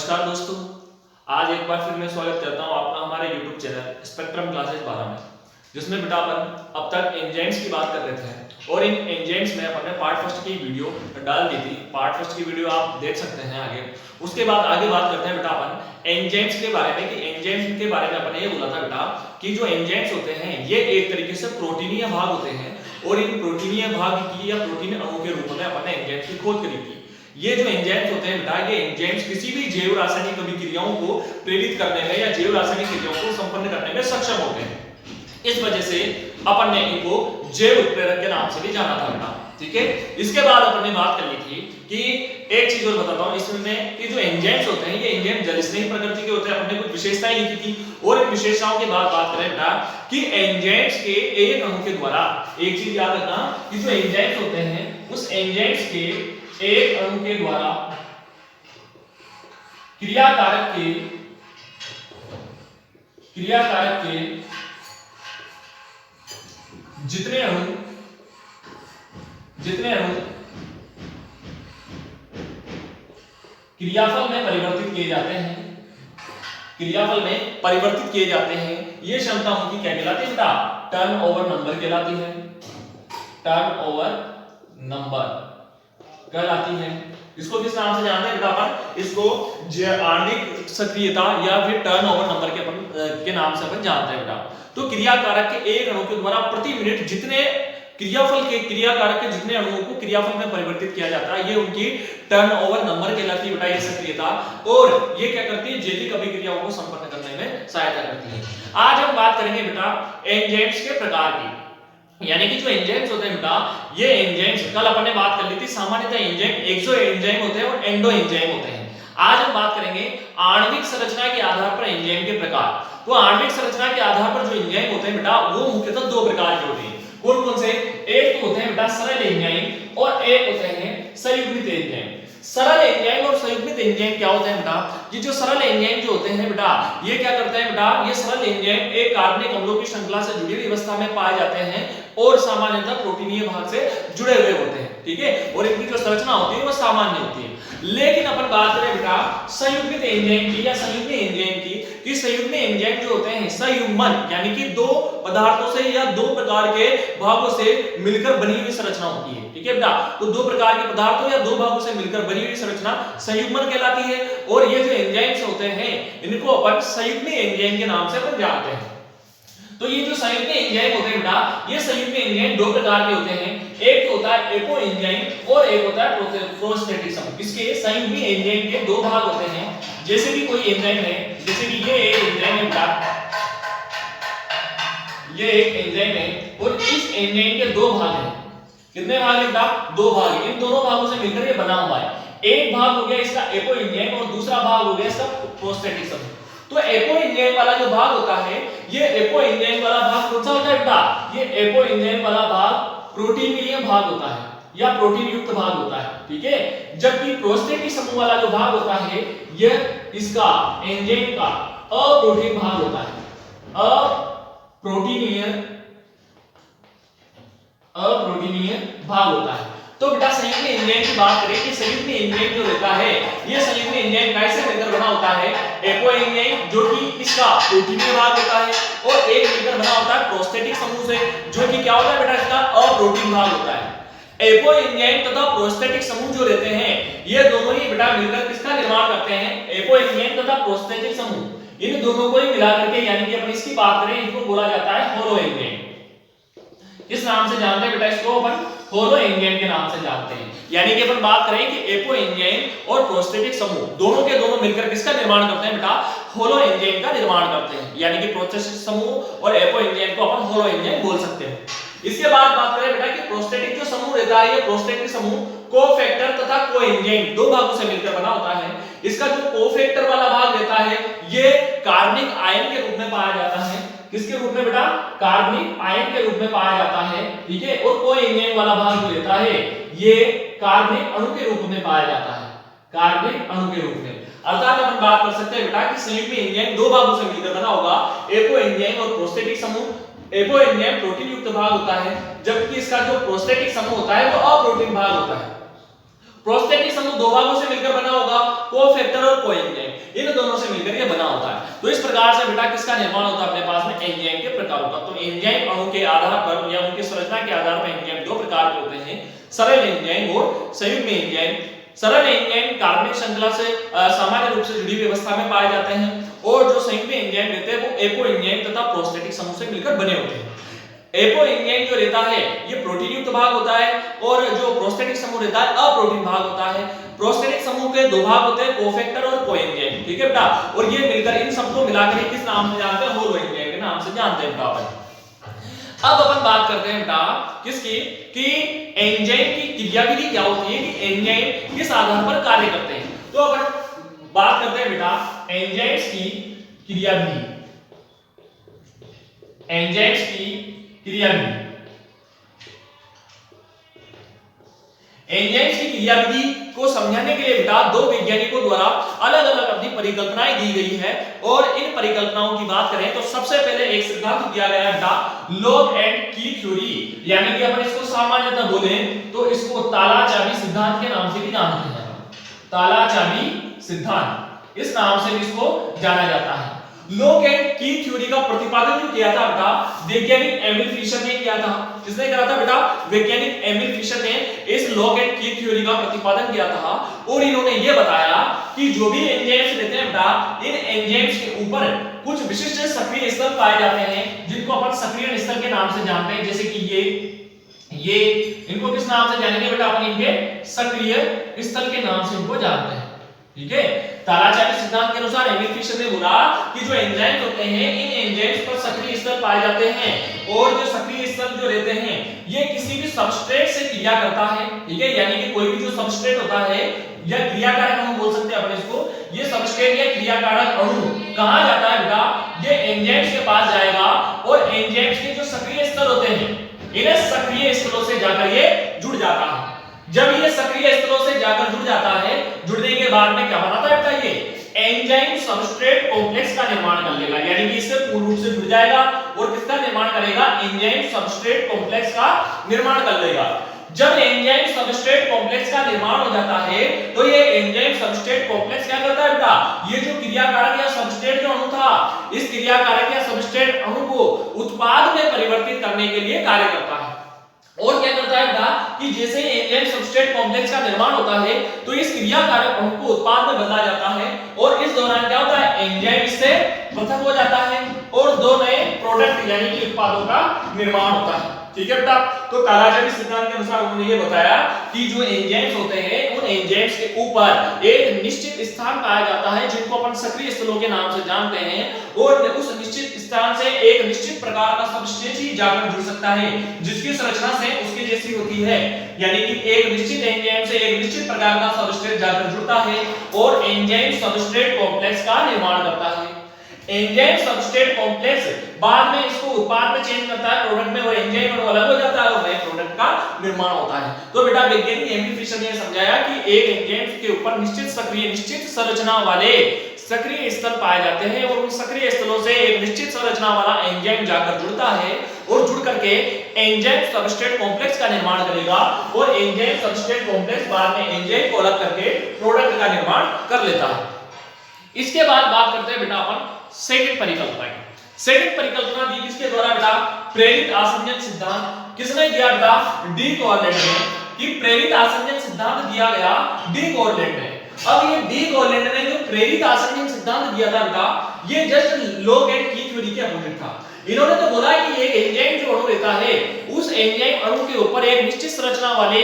नमस्कार दोस्तों, आज एक बार फिर मैं स्वागत करता हूं आपका हमारे YouTube चैनल स्पेक्ट्रम क्लासेस 12 में, जिसमें बेटा अपन अब तक एंजाइम्स की बात कर रहे थे और इन एंजाइम्स में अपन ने पार्ट फर्स्ट की वीडियो डाल दी थी। पार्ट फर्स्ट की वीडियो आप देख सकते हैं आगे। उसके बाद आगे बात करते हैं बेटा अपन एंजाइम्स के बारे में कि एंजाइम्स के बारे में अपन ने ये बोला था बेटा कि जो एंजाइम्स होते हैं ये एक तरीके से प्रोटीनीय भाग होते हैं और इन प्रोटीनीय भाग की या प्रोटीन अणु के रूप में अपन ने एंजाइम्स की खोज करी थी। ये जो एंजाइम्स होते हैं बेटा ये एंजाइम्स किसी भी जैव रासायनिक अभिक्रियाओं को प्रेरित करने में या जैव रासायनिक क्रियाओं को संपन्न करने में सक्षम होते हैं। इस वजह से अपन ने इनको जैव उत्प्रेरक के नाम से भी जाना था बेटा। ठीक है, इसके बाद अपन ने बात कर ली थी कि एक चीज और बताता हूं इसमें कि जो एंजाइम्स होते हैं ये एंजाइम जलस्नेही प्रकृति के होते हैं। अपन ने कुछ विशेषताएं लिखी थी और इन विशेषताओं के बाद बात करें बेटा कि एंजाइम्स के एक अणु के द्वारा, एक चीज याद रखना कि जो एंजाइम्स होते हैं उस एंजाइम्स के एक अणु के द्वारा क्रियाकारक के जितने अणु क्रियाफल में परिवर्तित किए जाते हैं, ये क्षमता उनकी क्या कहलाती है बेटा? टर्नओवर नंबर कहलाती है। टर्नओवर नंबर कहलाती है। इसको किस नाम से जानते हैं बेटा अपन? इसको आणविक सक्रियता या फिर टर्नओवर नंबर के नाम से अपन जानते हैं बेटा। तो क्रियाकारक के एक अणु के द्वारा प्रति मिनट जितने क्रियाकारक के जितने अणुओं को क्रियाफल में परिवर्तित किया जाता है ये उनकी टर्नओवर नंबर कहलाती है बेटा, ये सक्रियता। और ये क्या करती है? जैविक अभिक्रियाओं को संपन्न करने में सहायता करती है। आज हम बात करेंगे बेटा एंजाइम्स के प्रकार की, यानी कि जो एंजाइम्स होते हैं बेटा ये एंजाइम्स कल अपन ने बात कर ली थी। सामान्यतः एंजाइम एक्सो एंजाइम होते हैं और एंडो एंजाइम होते हैं। आज हम बात करेंगे आणविक संरचना के आधार पर एंजाइम के प्रकार। तो आणविक संरचना के आधार पर जो एंजाइम होते हैं बेटा वो मुख्यतः दो प्रकार के होते हैं। कौन कौन से? एक तो होते हैं बेटा सरल एंजाइम और एक होते हैं संयुग्मित एंजाइम। सरल एंजाइम और संयुग्मित एंजाइम क्या होते हैं बेटा? ये जो सरल एंजाइम जो होते हैं बेटा ये क्या करते हैं बेटा? ये सरल एंजाइम एक कार्बनिक अम्लों की श्रृंखला से जुड़ी हुई अवस्था में पाए जाते हैं और सामान्यतः प्रोटीनीय भाग से जुड़े हुए होते हैं। ठीक है, और इनकी जो संरचना होती है वो सामान्य होती है। लेकिन अपन बात करें बेटा संयुग्मित एंजाइम की या संयुग्म एंजाइम की, कि संयुग्म एंजाइम जो होते हैं संयुग्मन यानी कि दो पदार्थों से या दो प्रकार के भागों से मिलकर बनी हुई संरचना होती है। ठीक है बेटा, तो दो प्रकार के पदार्थों या दो भागों से मिलकर बनी हुई संरचना संयुग्मन कहलाती है। और ये जो एंजाइम्स होते हैं इनको अपन संयुग्म एंजाइम के नाम से अपन जानते हैं। तो ये जो संयुग्म एंजाइम होते हैं बेटा ये संयुग्म एंजाइम दो प्रकार के होते हैं। एक तो होता है एपो एंजाइम और एक होता है प्रोस्टेटिक समूह। इसके संयुग्म एंजाइम के दो भाग होते हैं। जैसे कि कोई एंजाइम है, जैसे कि ये एक एंजाइम है बेटा, ये एक एंजाइम है और इस एंजाइम के दो भाग हैं। कितने भाग हैं बेटा? दो भाग हैं। इन दोनों भागों से मिलकर ये बना हुआ है। एक भाग हो गया इसका एपो एंजाइम और दूसरा भाग हो गया इसका प्रोस्टेटिक समूह। तो एपो एंजाइम वाला जो भाग होता है ये एपो एंजाइम वाला भाग कौन सा होता है बेटा? ये एपो एंजाइम वाला भाग प्रोटीनीय भाग होता है या प्रोटीन युक्त भाग होता है। ठीक है, जबकि प्रोस्टेटिक समूह वाला जो भाग होता है यह इसका एंजाइम का अप्रोटीन भाग होता है। अप्रोटीनीय भाग होता है। तो बेटा संयुग्म एंजाइम की बात करें कि संयुग्म एंजाइम जो रहता है ये संयुग्म एंजाइम कैसे मिलकर बना होता है? एपो एंजाइम जो कि इसका प्रोटीनीय भाग होता है और एक मिलकर बना होता है प्रोस्टेटिक समूह से जो कि क्या होता है बेटा? इसका अप्रोटीन भाग होता है। एपो एंजाइम तथा प्रोस्टेटिक समूह जो रहते हैं ये दोनों ही बेटा मिलकर किसका निर्माण करते हैं? एपो एंजाइम तथा प्रोस्टेटिक समूह, इन दोनों को ही मिला करके यानी कि अपन इसकी बात करें इसको बोला जाता है होलो एंजाइम। किस नाम से जानते हैं बेटा? इसको अपन होलो एंजाइम के नाम से जानते हैं। यानी कि अपन बात करें कि एपो एंजाइम और प्रोस्टेटिक समूह दोनों के दोनों मिलकर किसका निर्माण करते हैं बेटा? होलो एंजाइम का निर्माण करते हैं। यानी कि प्रोस्टेटिक समूह और एपो एंजाइम को अपन होलो एंजाइम बोल सकते हैं। इसके बाद बात करें बेटा कि प्रोस्टेटिक जो समूह रहता है ये प्रोस्टेटिक समूह कोफैक्टर तथा कोएंजाइम दो भागों से मिलकर बना होता है। इसका जो कोफैक्टर वाला भाग रहता है ये कार्बनिक आयन के रूप में पाया जाता है। किसके रूप में बेटा? कार्बनिक आयन के रूप में पाया जाता है। ठीक है, और कोएंजाइम वाला भाग जो रहता है ये कार्बनिक अणु के रूप में पाया जाता है। कार्बनिक अणु के रूप में अर्थात अपन बात कर सकते हैं बेटा कि संयुग्म एंजाइम दो भागों से मिलकर बना होगा, एपो एंजाइम और प्रोस्टेटिक समूह। एपो एंजाइम प्रोटीन युक्त भाग होता है जबकि इसका जो प्रोस्टेटिक समूह होता है वो अप्रोटीन भाग होता है। प्रोस्थेटिक समूह दो भागों से मिलकर बना होगा, कोफैक्टर और कोएंजाइम, इन दोनों से मिलकर ये बना होता है। तो इस प्रकार से बेटा किसका निर्माण होता है अपने पास में, एंजाइम के प्रकारों का। तो एंजाइम अणु के आधार पर या उनकी संरचना के आधार पर एंजाइम दो प्रकार के होते हैं, सरल एंजाइम और संयुग्म एंजाइम। सरल एंजाइम कार्बनिक श्रृंखला से सामान्य रूप से जुड़ी व्यवस्था में पाए जाते हैं, और जो संयुग्म एंजाइम रहते हैं वो एपो एंजाइम तथा प्रोस्थेटिक समूह से मिलकर बने होते हैं। एपो एंजाइम जो रहता है ये प्रोटीन युक्त भाग होता है, और जो प्रोस्थेटिक समूह रहता है अप्रोटीन भाग होता है। प्रोस्थेटिक समूह के दो भाग होते हैं, कोफैक्टर और कोएंजाइम, ठीक है बेटा। और ये मिलकर इन सबको मिलाकर किस नाम से जानते हैं, होलो एंजाइम के नाम से जानते हैं बेटा। अब अपन बात करते हैं बेटा किसकी, कि एंजाइम की क्रियाविधि क्या होती है, कि एंजाइम किस आधार पर कार्य करते हैं। तो अपन बात करते हैं बेटा एंजाइम्स की क्रियाविधि, एंजाइम्स की क्रियाविधि। एंजाइम्स की क्रियाविधि को समझाने के लिए बेटा दो वैज्ञानिकों द्वारा अलग-अलग अपनी परिकल्पनाएं दी गई है, और इन परिकल्पनाओं की बात करें तो सबसे पहले एक सिद्धांत दिया गया है बेटा लॉग एंड की थ्योरी, यानी कि अपन इसको सामान्यतः बोलें तो इसको ताला-चाबी सिद्धांत के नाम से भी जानते हैं। ताला-चाबी सिद्धांत इस नाम से इसको जाना जाता है। लॉग एंड की थ्योरी का प्रतिपादन जो किया था बेटा वैज्ञानिक एमिल फिशर ने किया था। किसने करा था बेटा, वैज्ञानिक एमिल फिशर ने इस लॉग एंड की थ्योरी का प्रतिपादन किया था, और इन्होंने ये बताया कि जो भी एंजाइम्स रहते हैं बेटा, इन एंजाइम्स के ऊपर कुछ विशिष्ट सक्रिय स्थल पाए जाते हैं, जिनको अपन सक्रिय स्थल के नाम से जानते हैं। जैसे कि ये इनको किस नाम से जानेंगे बेटा, अपन इनके सक्रिय स्थल के नाम से इनको जानते हैं, ठीक है। ताला-चाबी सिद्धांत के अनुसार एमिल फिशर ने बोला कि जो एंजाइम्स होते हैं इन एंजाइम्स पर सक्रिय स्थल पाए जाते हैं, और जो सक्रिय स्थल जो रहते हैं ये किसी भी सबस्ट्रेट से क्रिया करता है, ठीक है। यानी कि कोई भी जो सबस्ट्रेट होता है या क्रियाकारक अणु बोल सकते हैं अपन इसको, ये सबस्ट्रेट या क्रियाकारक अणु कहां जाता है बेटा, ये एंजाइम्स के पास जाएगा, और एंजाइम्स के जो सक्रिय स्थल होते हैं इन सक्रिय स्थलों से जाकर ये जुड़ जाता है। जब ये सक्रिय स्थलों से जाकर जुड़ जाता है, जुड़ने के बाद में क्या बनाता है बेटा, ये एंजाइम सबस्ट्रेट कॉम्प्लेक्स का निर्माण कर लेगा, यानी कि इससे पूर्ण रूप से जुड़ जाएगा, और किसका निर्माण करेगा, एंजाइम सबस्ट्रेट कॉम्प्लेक्स का निर्माण कर लेगा। जब एंजाइम सबस्ट्रेट कॉम्प्लेक्स का निर्माण हो जाता है, तो ये एंजाइम सबस्ट्रेट कॉम्प्लेक्स क्या करता है बेटा, ये जो क्रियाकारक या सबस्ट्रेट जो अणु था, इस क्रियाकारक या सबस्ट्रेट अणु को उत्पाद में परिवर्तित करने के लिए कार्य करता है। और क्या करता है बेटा, कि जैसे एंजाइम सबस्ट्रेट कॉम्प्लेक्स का निर्माण होता है, तो इस क्रियाकारक अणु को उत्पाद में बदला जाता है, और इस दौरान क्या होता है, एंजाइम इससे पृथक हो जाता है, और दो नए प्रोडक्ट यानी कि उत्पादों का निर्माण होता है, ठीक है बेटा। तो ताला-चाबी सिद्धांत के अनुसार उन्होंने ये बताया कि जो एंजाइम्स होते हैं उन एंजाइम्स के ऊपर एक निश्चित स्थान पाया जाता है, जिनको अपन सक्रिय स्थलों के नाम से जानते हैं, और उस निश्चित स्थान से एक निश्चित प्रकार का सबस्ट्रेट ही जाकर जुड़ सकता है, जिसकी संरचना से उसके जैसी होती है। यानी कि एक निश्चित एंजाइम से एक निश्चित प्रकार का सबस्ट्रेट जाकर जुड़ता है, और एंजाइम सबस्ट्रेट कॉम्प्लेक्स का निर्माण करता है। एंजाइम सबस्ट्रेट कॉम्प्लेक्स बाद में इसको उत्पाद में चेंज करता है, प्रोडक्ट में, और एंजाइम अणु अलग हो जाता है, और नए प्रोडक्ट का निर्माण होता है। तो बेटा वैज्ञानिक एमिल फिशर ने समझाया कि एक एंजाइम के ऊपर निश्चित सक्रिय निश्चित संरचना वाले सक्रिय स्थल पाए जाते हैं, और उन सक्रिय स्थलों से एक निश्चित संरचना वाला एंजाइम जाकर जुड़ता है, और जुड़ करके एंजाइम सबस्ट्रेट कॉम्प्लेक्स का निर्माण करेगा, और एंजाइम सबस्ट्रेट कॉम्प्लेक्स बाद में एंजाइम को अलग करके प्रोडक्ट का निर्माण कर लेता है। इसके बाद बात करते हैं बेटा अपन सेकंड परिकल्पना। सेकंड परिकल्पना दी किसके द्वारा बेटा, प्रेरित आसंजन सिद्धांत। किसने दिया बेटा, डी कॉर्लेट ने, कि प्रेरित आसंजन सिद्धांत दिया गया डी कॉर्लेट ने। अब ये डी कॉर्लेट ने जो प्रेरित आसंजन सिद्धांत दिया था बेटा, ये जस्ट लॉग एंड की थ्योरी के अपोजिट था। इन्होंने तो बोला कि एक एंजाइम जो अणु रहता है, उस एंजाइम अणु के ऊपर एक निश्चित संरचना वाले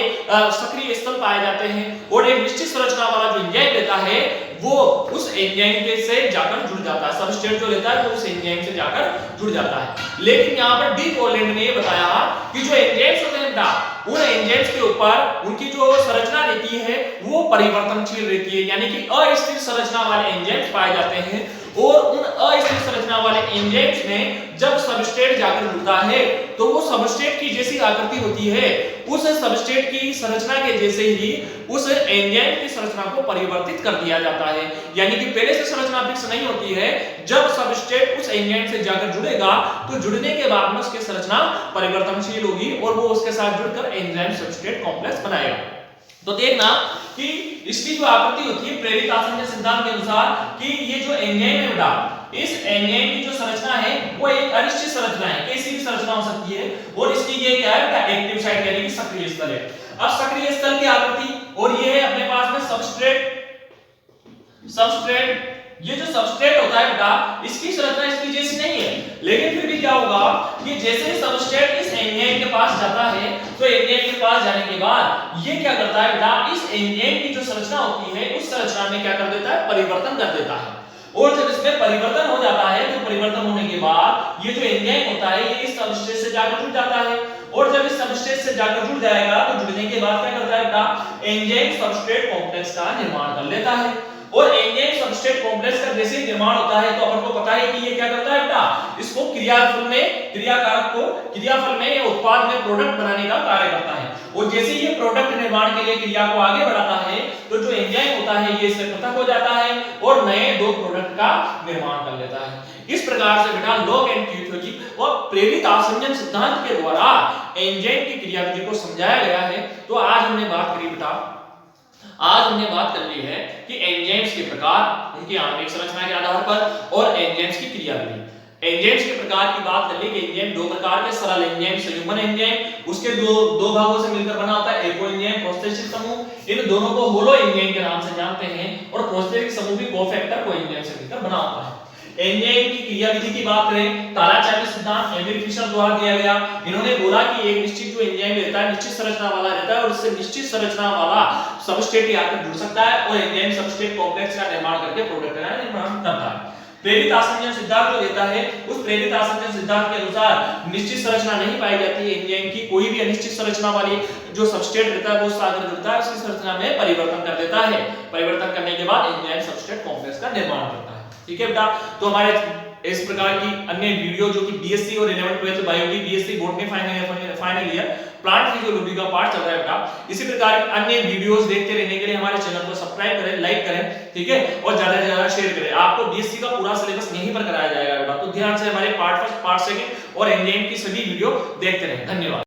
सक्रिय स्थल पाए जाते हैं, और एक निश्चित संरचना वाला जो एंजाइम रहता है वो उस एंजाइम के से जाकर जुड़ जाता है, सबस्ट्रेट जो रहता है वो उस एंजाइम से जाकर जुड़ जाता है। लेकिन यहाँ पर डी कॉर्लेट ने ये बताया कि जो एंजाइम्स होते हैं बेटा, उन एंजाइम्स के ऊपर उनकी जो संरचना रहती है वो परिवर्तनशील रहती है, यानी कि अस्थिर संरचना वाले एंजाइम्स पाए जाते हैं, और उन अस्थिर संरचना वाले एंजाइम्स में जब सबस्ट्रेट जाकर जुड़ता है, तो वो सबस्ट्रेट की जैसी आकृति होती है, उस सबस्ट्रेट की संरचना के जैसे ही उस एंजाइम की संरचना को परिवर्तित कर दिया जाता है। यानी कि पहले से संरचना फिक्स नहीं होती है, जब सबस्ट्रेट उस एंजाइम से जाकर जुड़ेगा, तो जुड़ने के बाद में उसकी संरचना परिवर्तनशील होगी, और वो उसके साथ जुड़कर एंजाइम सबस्ट्रेट कॉम्प्लेक्स बनाएगा। तो देखना कि इसकी जो आकृति होती है प्रेरित आसंजन सिद्धांत के अनुसार कि ये जो एंजाइम है बेटा, इस एंजाइम की जो संरचना है वो एक अनिश्चित संरचना है, कैसी भी संरचना हो सकती है, और इसकी ये क्या है बेटा, एक्टिव साइट यानी कि सक्रिय स्थल है। अब सक्रिय स्थल की आकृति, और ये है अपने पास में सबस्ट्रेट। ये जो सबस्ट्रेट होता है बेटा, इसकी संरचना इसकी जैसी नहीं है, लेकिन फिर भी क्या होगा कि जैसे सबस्ट्रेट इस एंजाइम के पास जाता है, तो एंजाइम के पास जाने के बाद ये क्या करता है बेटा, इस एंजाइम की जो संरचना होती है उस संरचना में क्या कर देता है, परिवर्तन कर देता है। और जब इसमें परिवर्तन हो जाता है, तो परिवर्तन होने के बाद ये जो एंजाइम होता है ये इस सबस्ट्रेट से जाकर जुड़ जाता है, और जब इस सबस्ट्रेट से जाकर जुड़ जाएगा तो जुड़ने के बाद क्या करता है बेटा, एंजाइम सबस्ट्रेट कॉम्प्लेक्स का निर्माण कर लेता है। और एंजाइम सबस्ट्रेट कॉम्प्लेक्स का जैसे निर्माण होता है तो अपन को पता है कि ये क्या करता है बेटा, इसको क्रियाफल में, क्रियाकारक को क्रियाफल में या उत्पाद में प्रोडक्ट बनाने का कार्य करता है। और जैसे ये प्रोडक्ट निर्माण के लिए क्रिया को आगे बढ़ाता है, तो जो एंजाइम होता है ये इससे पृथक हो जाता है और नए दो प्रोडक्ट का निर्माण कर लेता है। इस प्रकार से बेटा लॉग एंड की थ्योरी और प्रेरित आसंजन सिद्धांत के द्वारा एंजाइम की क्रियाविधि को समझाया गया है। तो आज हमने बात करी बेटा, आज हमने बात कर ली है कि एंजाइम्स के प्रकार, उनकी आणविक संरचना के आधार पर, और एंजाइम्स की क्रियाविधि। एंजाइम्स के प्रकार की बात कर ली कि एंजाइम दो प्रकार के, सरल एंजाइम, संयुग्मन एंजाइम, उसके दो भागों से मिलकर बना होता है, एको एंजाइम, प्रोस्टेटिक समूह। इन दोनों को होलो एंजाइम के नाम से जानते हैं, और प्रोस्टेटिक समूह भी कोफैक्टर को एंजाइम से मिलकर बना होता है। एंजाइम की क्रियाविधि की बात करें, तालाचार्य सिद्धांत एमिल फिशर द्वारा दिया गया। इन्होंने बोला कि एक निश्चित जो एंजाइम रहता है निश्चित संरचना वाला रहता है, और उससे निश्चित संरचना वाला सबस्ट्रेट आकर जुड़ सकता है और एंजाइम सबस्ट्रेट कॉम्प्लेक्स का निर्माण करके प्रोडक्ट का निर्माण करता है। प्रेरित आसंजन सिद्धांत जो देता है, उस प्रेरित आसंजन सिद्धांत के अनुसार निश्चित संरचना नहीं पाई जाती है एंजाइम की, कोई भी अनिश्चित संरचना वाली जो सबस्ट्रेट रहता है वो सागर जुड़ता है, उसकी संरचना में परिवर्तन कर देता है। परिवर्तन करने के बाद एंजाइम सबस्ट्रेट कॉम्प्लेक्स का निर्माण करता है। ठीक है बेटा, तो हमारे इस प्रकार की अन्य वीडियो जो कि बीएससी और 11th 12th बायो की, BSc botany final year plant physiology का पार्ट चल रहा है बेटा। इसी प्रकार की अन्य वीडियोस देखते रहने के लिए हमारे चैनल को सब्सक्राइब करें, लाइक करें, ठीक है, और ज्यादा से ज्यादा शेयर करें। आपको बीएससी का पूरा सिलेबस यहीं पर कराया जाएगा बेटा, तो ध्यान से हमारे पार्ट फर्स्ट, पार्ट सेकंड और एंजाइम की सभी वीडियो देखते रहें। धन्यवाद।